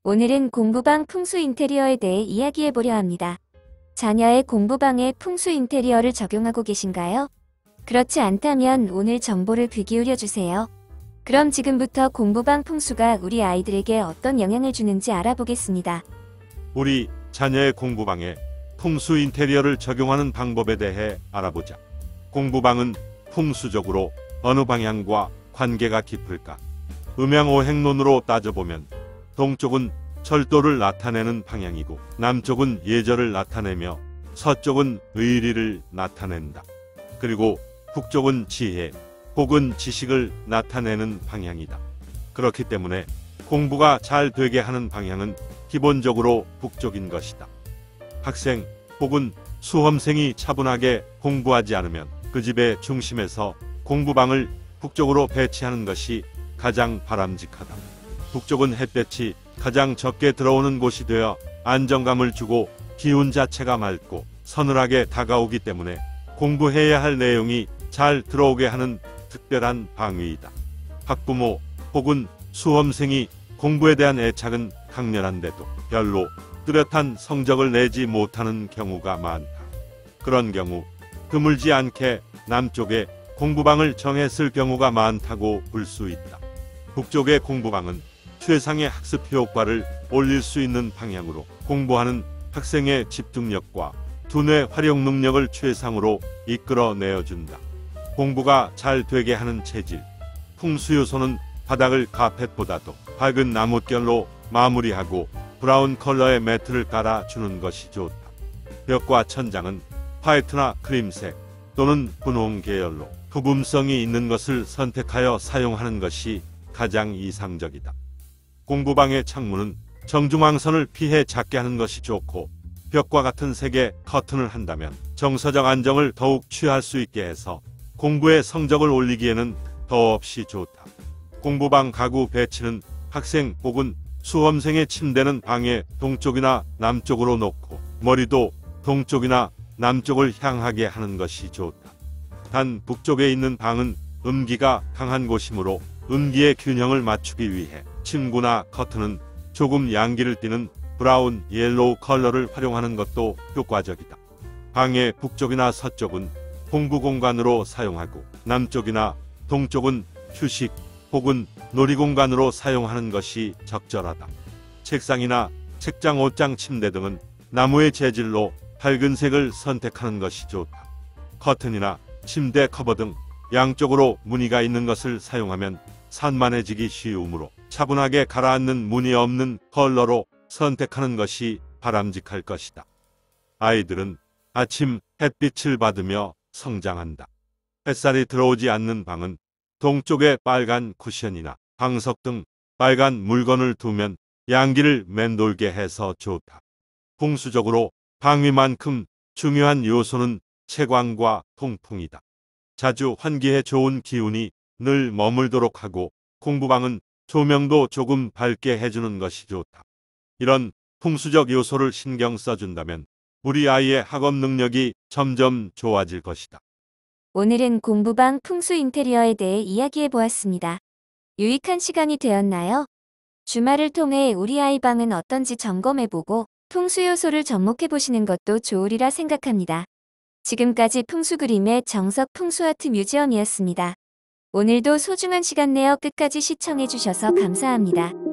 오늘은 공부방 풍수 인테리어에 대해 이야기해보려 합니다. 자녀의 공부방에 풍수 인테리어를 적용하고 계신가요? 그렇지 않다면 오늘 정보를 귀 기울여 주세요. 그럼 지금부터 공부방 풍수가 우리 아이들에게 어떤 영향을 주는지 알아보겠습니다. 우리 자녀의 공부방에 풍수 인테리어를 적용하는 방법에 대해 알아보자. 공부방은 풍수적으로 어느 방향과 관계가 깊을까? 음양오행론으로 따져보면 동쪽은 철도를 나타내는 방향이고 남쪽은 예절을 나타내며 서쪽은 의리를 나타낸다. 그리고 북쪽은 지혜 혹은 지식을 나타내는 방향이다. 그렇기 때문에 공부가 잘 되게 하는 방향은 기본적으로 북쪽인 것이다. 학생 혹은 수험생이 차분하게 공부하지 않으면 그 집의 중심에서 공부방을 북쪽으로 배치하는 것이 가장 바람직하다. 북쪽은 햇볕이 가장 적게 들어오는 곳이 되어 안정감을 주고 기운 자체가 맑고 서늘하게 다가오기 때문에 공부해야 할 내용이 잘 들어오게 하는 특별한 방위이다. 학부모 혹은 수험생이 공부에 대한 애착은 강렬한데도 별로 뚜렷한 성적을 내지 못하는 경우가 많다. 그런 경우 드물지 않게 남쪽에 공부방을 정했을 경우가 많다고 볼 수 있다. 북쪽의 공부방은 최상의 학습 효과를 올릴 수 있는 방향으로 공부하는 학생의 집중력과 두뇌 활용 능력을 최상으로 이끌어내어준다. 공부가 잘 되게 하는 체질. 풍수 요소는 바닥을 카펫보다도 밝은 나뭇결로 마무리하고 브라운 컬러의 매트를 깔아주는 것이 좋다. 벽과 천장은 화이트나 크림색 또는 분홍 계열로 부품성이 있는 것을 선택하여 사용하는 것이 가장 이상적이다. 공부방의 창문은 정중앙선을 피해 작게 하는 것이 좋고 벽과 같은 색의 커튼을 한다면 정서적 안정을 더욱 취할 수 있게 해서 공부의 성적을 올리기에는 더없이 좋다. 공부방 가구 배치는 학생 혹은 수험생의 침대는 방의 동쪽이나 남쪽으로 놓고 머리도 동쪽이나 남쪽을 향하게 하는 것이 좋다. 단 북쪽에 있는 방은 음기가 강한 곳이므로 음기의 균형을 맞추기 위해 침구나 커튼은 조금 양기를 띠는 브라운 옐로우 컬러를 활용하는 것도 효과적이다. 방의 북쪽이나 서쪽은 공부 공간으로 사용하고 남쪽이나 동쪽은 휴식 혹은 놀이 공간으로 사용하는 것이 적절하다. 책상이나 책장, 옷장, 침대 등은 나무의 재질로 밝은 색을 선택하는 것이 좋다. 커튼이나 침대 커버 등 양쪽으로 무늬가 있는 것을 사용하면 산만해지기 쉬우므로 차분하게 가라앉는 무늬 없는 컬러로 선택하는 것이 바람직할 것이다. 아이들은 아침 햇빛을 받으며 성장한다. 햇살이 들어오지 않는 방은 동쪽에 빨간 쿠션이나 방석 등 빨간 물건을 두면 양기를 맴돌게 해서 좋다. 풍수적으로 방위만큼 중요한 요소는 채광과 통풍이다. 자주 환기해 좋은 기운이 늘 머물도록 하고 공부방은 조명도 조금 밝게 해주는 것이 좋다. 이런 풍수적 요소를 신경 써준다면 우리 아이의 학업 능력이 점점 좋아질 것이다. 오늘은 공부방 풍수 인테리어에 대해 이야기해 보았습니다. 유익한 시간이 되었나요? 주말을 통해 우리 아이 방은 어떤지 점검해보고 풍수 요소를 접목해 보시는 것도 좋으리라 생각합니다. 지금까지 풍수 그림의 정석 풍수아트 뮤지엄이었습니다. 오늘도 소중한 시간 내어 끝까지 시청해 주셔서 감사합니다.